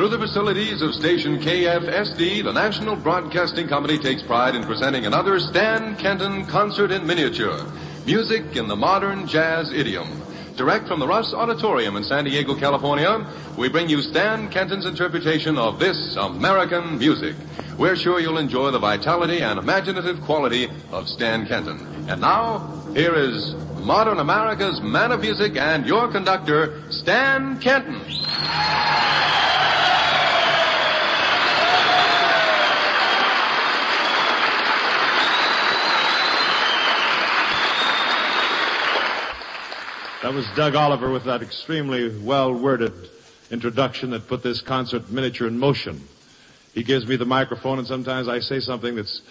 Through the facilities of station KFSD, the National Broadcasting Company takes pride in presenting another Stan Kenton concert in miniature. Music in the modern jazz idiom. Direct from the Russ Auditorium in San Diego, California, we bring you Stan Kenton's interpretation of this American music. We're sure you'll enjoy the vitality and imaginative quality of Stan Kenton. And now, here is modern America's man of music and your conductor, Stan Kenton. That was Doug Oliver with that extremely well-worded introduction that put this concert miniature in motion. He gives me the microphone, and sometimes I say something that's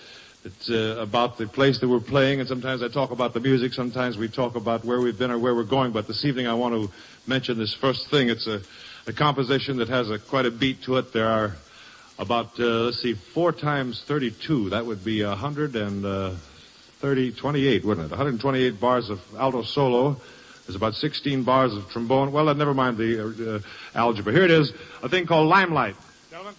about the place that we're playing, and sometimes I talk about the music, sometimes we talk about where we've been or where we're going. But this evening I want to mention this first thing. It's a composition that has quite a beat to it. There are about, 4 times 32. That would be 128, wouldn't it? 128 bars of alto solo. There's about 16 bars of trombone. Well, never mind the algebra. Here it is, a thing called Limelight. Gentlemen.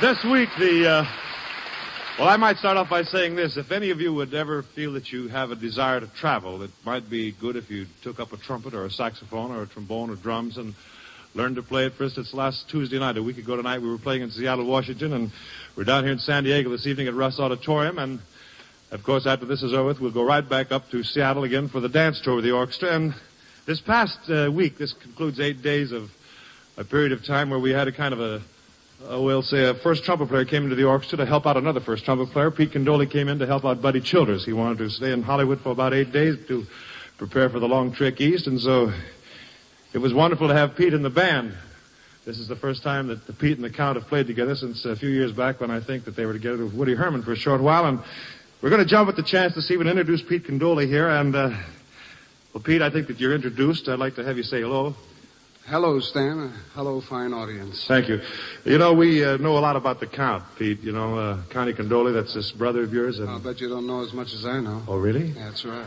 This week, well, I might start off by saying this. If any of you would ever feel that you have a desire to travel, it might be good if you took up a trumpet or a saxophone or a trombone or drums and learned to play it. For instance, last Tuesday night, a week ago tonight, we were playing in Seattle, Washington, and we're down here in San Diego this evening at Russ Auditorium. And, of course, after this is over with, we'll go right back up to Seattle again for the dance tour with the orchestra. And this past week, this concludes 8 days of a period of time where we had a kind of a first trumpet player came into the orchestra to help out another first trumpet player. Pete Condoli came in to help out Buddy Childers. He wanted to stay in Hollywood for about 8 days to prepare for the long trek east, and so it was wonderful to have Pete in the band. This is the first time that the Pete and the Count have played together since a few years back when I think that they were together with Woody Herman for a short while, and we're going to jump at the chance to see and introduce Pete Condoli here, and, well, Pete, I think that you're introduced. I'd like to have you say hello. Hello, Stan. Hello, fine audience. Thank you. You know, we know a lot about the Count, Pete. You know, Connie Condoli, that's this brother of yours. And... I'll bet you don't know as much as I know. Oh, really? That's right.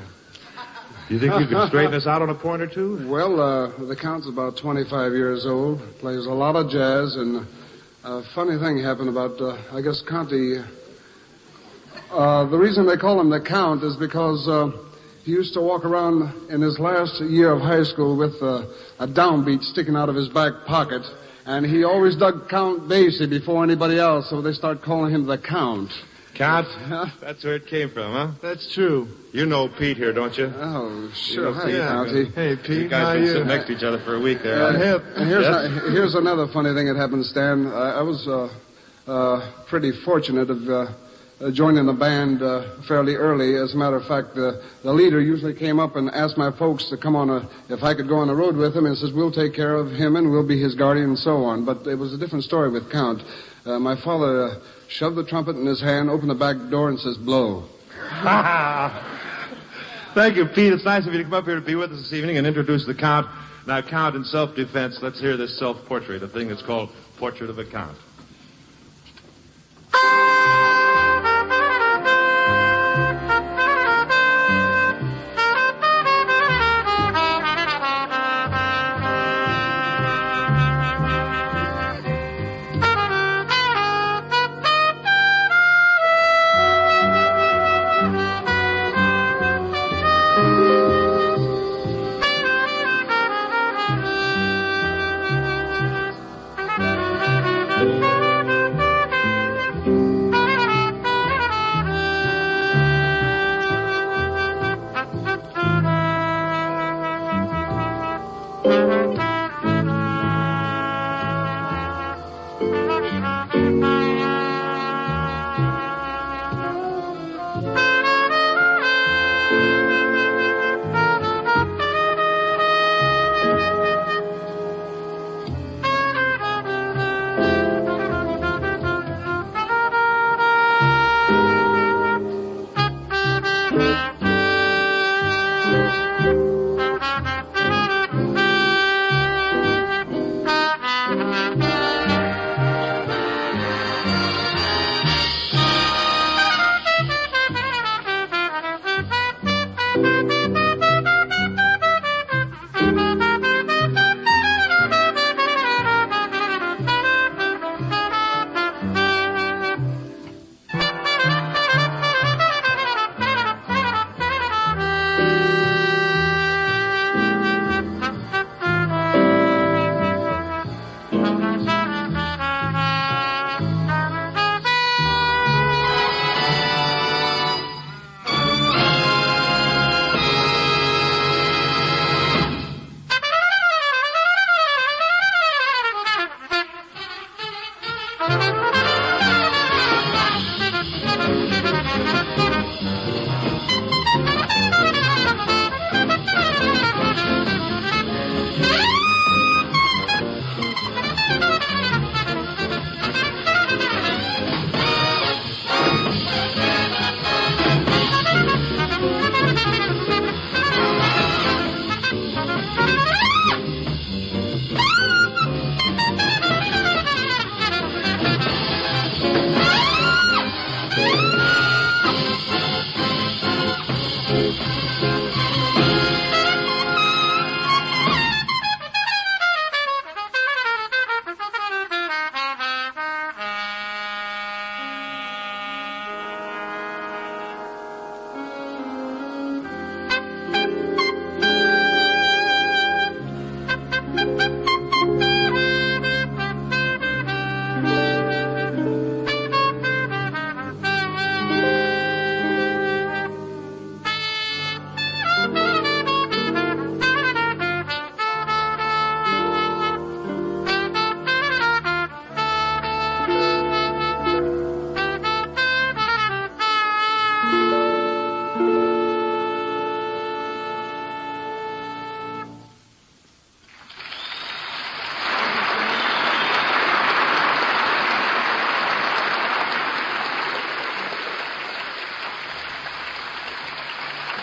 You think you can straighten us out on a point or two? Well, the Count's about 25 years old, plays a lot of jazz, and a funny thing happened about, I guess, Conti. The reason they call him the Count is because he used to walk around in his last year of high school with a downbeat sticking out of his back pocket, and he always dug Count Basie before anybody else, so they start calling him the Count. Count? That's where it came from, huh? That's true. You know Pete here, don't you? Oh, sure. Hi, County. Hey, Pete. You guys been sitting next to each other for a week there. And here's another funny thing that happened, Stan. I was pretty fortunate of joining the band fairly early. As a matter of fact, the leader usually came up and asked my folks to come on if I could go on the road with him, and says, we'll take care of him and we'll be his guardian and so on. But it was a different story with Count. My father shoved the trumpet in his hand, opened the back door, and says, blow. Thank you, Pete. It's nice of you to come up here to be with us this evening and introduce the Count. Now, Count, in self-defense, let's hear this self-portrait, a thing that's called Portrait of a Count.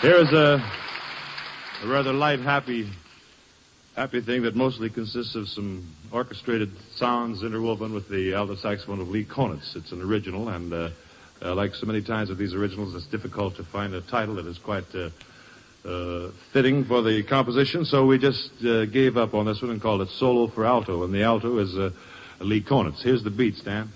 Here is a rather light, happy thing that mostly consists of some orchestrated sounds interwoven with the alto saxophone of Lee Konitz. It's an original, and like so many times with these originals, it's difficult to find a title that is quite fitting for the composition, so we just gave up on this one and called it Solo for Alto, and the alto is Lee Konitz. Here's the beat, Stan.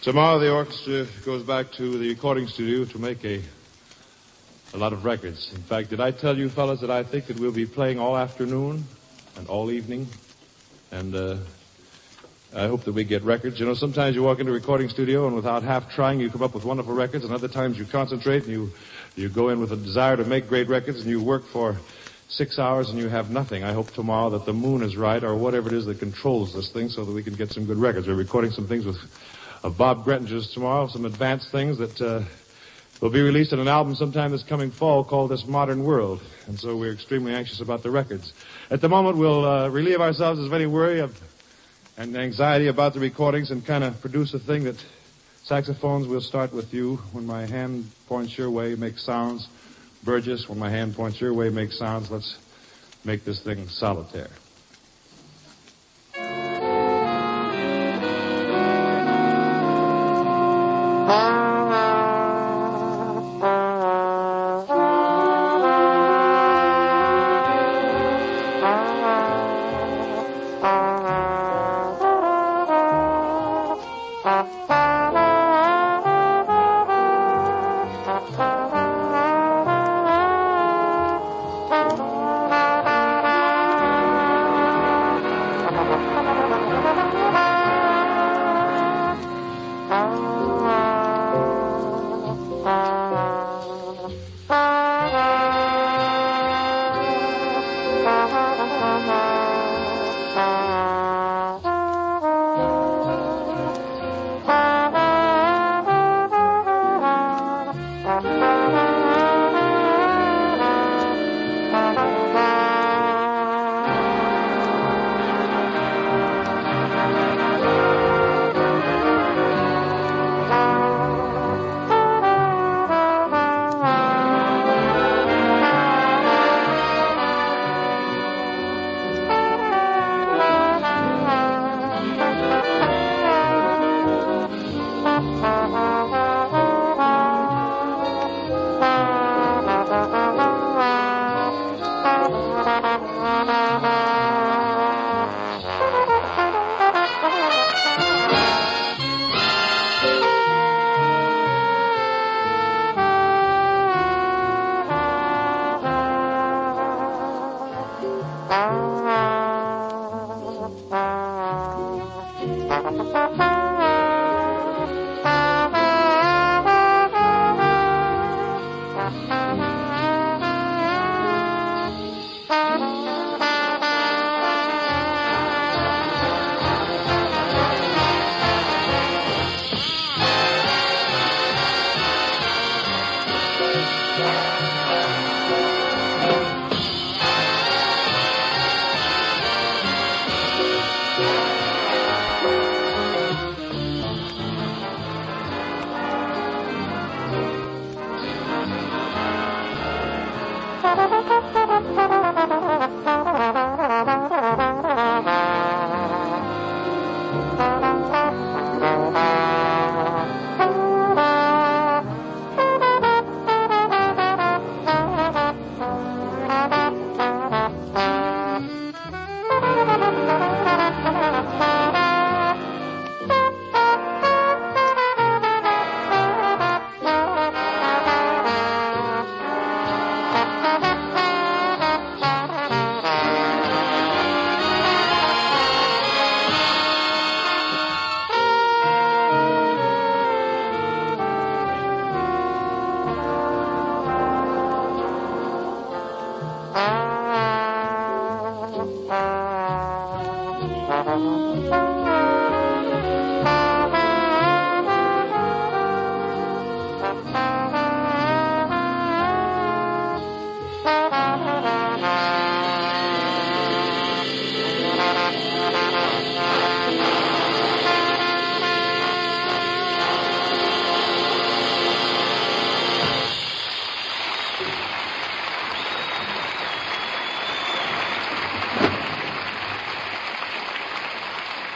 Tomorrow the orchestra goes back to the recording studio to make a lot of records. In fact, did I tell you fellas that I think that we'll be playing all afternoon and all evening? And I hope that we get records. You know, sometimes you walk into a recording studio and without half trying you come up with wonderful records, and other times you concentrate and you go in with a desire to make great records and you work for 6 hours and you have nothing. I hope tomorrow that the moon is right or whatever it is that controls this thing so that we can get some good records. We're recording some things with Bob Grettinger's tomorrow, some advanced things that will be released in an album sometime this coming fall called This Modern World. And so we're extremely anxious about the records. At the moment, we'll relieve ourselves of any worry and anxiety about the recordings and kind of produce a thing that saxophones, we'll start with you. When my hand points your way, make sounds. Burgess, when my hand points your way, make sounds. Let's make this thing solitaire.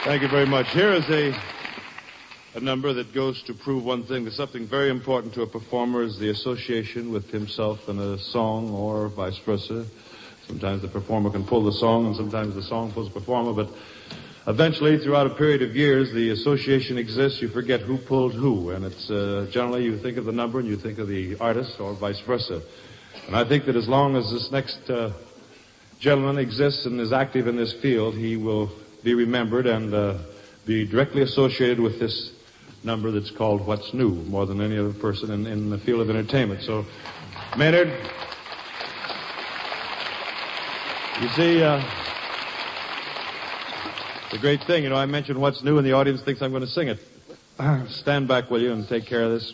Thank you very much. Here is a number that goes to prove one thing. There's something very important to a performer is the association with himself in a song or vice versa. Sometimes the performer can pull the song and sometimes the song pulls the performer, but eventually throughout a period of years the association exists. You forget who pulled who, and it's generally you think of the number and you think of the artist or vice versa. And I think that as long as this next gentleman exists and is active in this field, he will be remembered and be directly associated with this number that's called What's New, more than any other person in the field of entertainment. So, Maynard, you see, the great thing, I mentioned What's New and the audience thinks I'm going to sing it. Stand back, will you, and take care of this.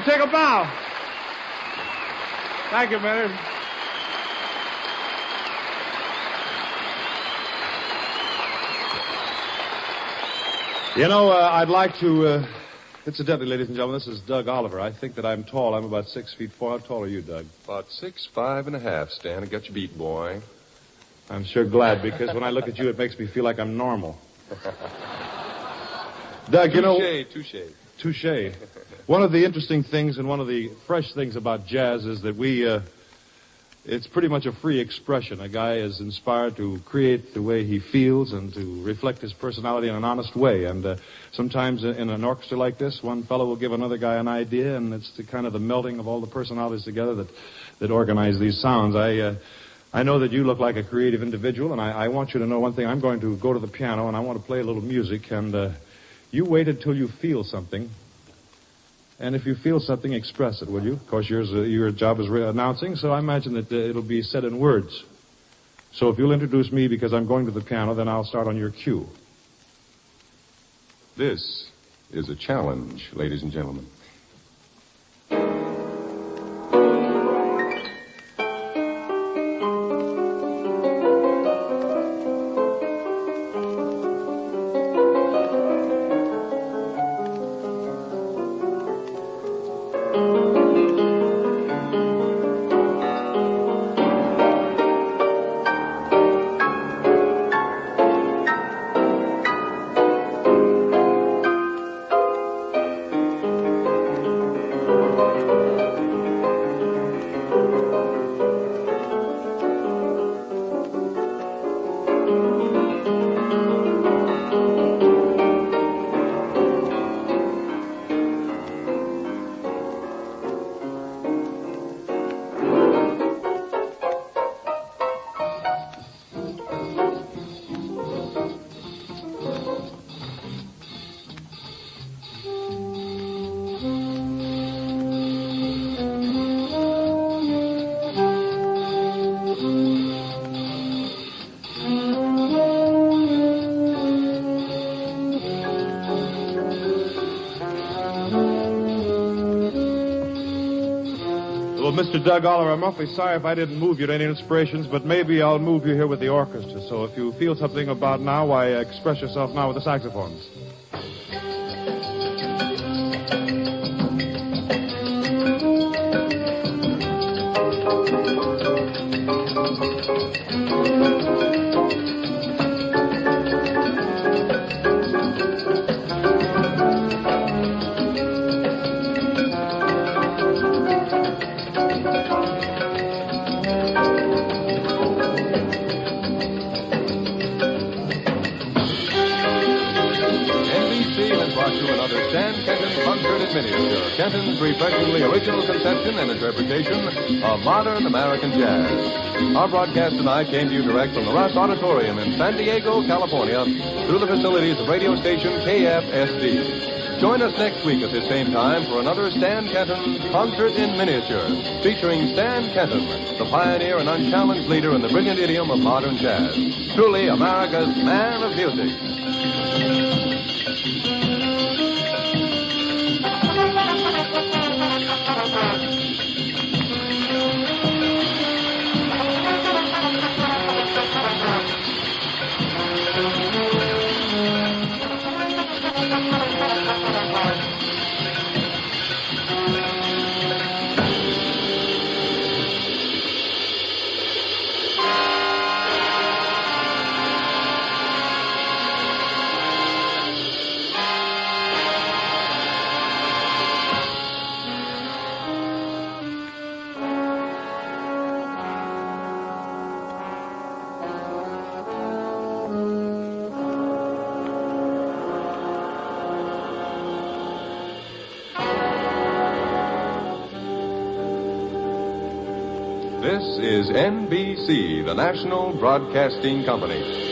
and take a bow. Thank you, Maynard. You know, I'd like to, incidentally, ladies and gentlemen, this is Doug Oliver. I think that I'm tall. I'm about 6'4". How tall are you, Doug? About 6'5.5", Stan. I got you beat, boy. I'm sure glad, because when I look at you, it makes me feel like I'm normal. Doug, you know... Touche. One of the interesting things and one of the fresh things about jazz is that it's pretty much a free expression. A guy is inspired to create the way he feels and to reflect his personality in an honest way. And sometimes in an orchestra like this, one fellow will give another guy an idea, and it's the kind of the melting of all the personalities together that organize these sounds. I know that you look like a creative individual, and I want you to know one thing. I'm going to go to the piano, and I want to play a little music, and you wait until you feel something. And if you feel something, express it, will you? Of course, your job is announcing, so I imagine that it'll be said in words. So if you'll introduce me because I'm going to the piano, then I'll start on your cue. This is a challenge, ladies and gentlemen. Well, Mr. Doug Oliver, I'm awfully sorry if I didn't move you to any inspirations, but maybe I'll move you here with the orchestra. So if you feel something about now, why express yourself now with the saxophones. Kenton's refreshingly original conception and interpretation of modern American jazz. Our broadcast tonight came to you direct from the Russ Auditorium in San Diego, California, through the facilities of radio station KFSD. Join us next week at this same time for another Stan Kenton Concert in Miniature, featuring Stan Kenton, the pioneer and unchallenged leader in the brilliant idiom of modern jazz. Truly America's man of music. This is NBC, the National Broadcasting Company.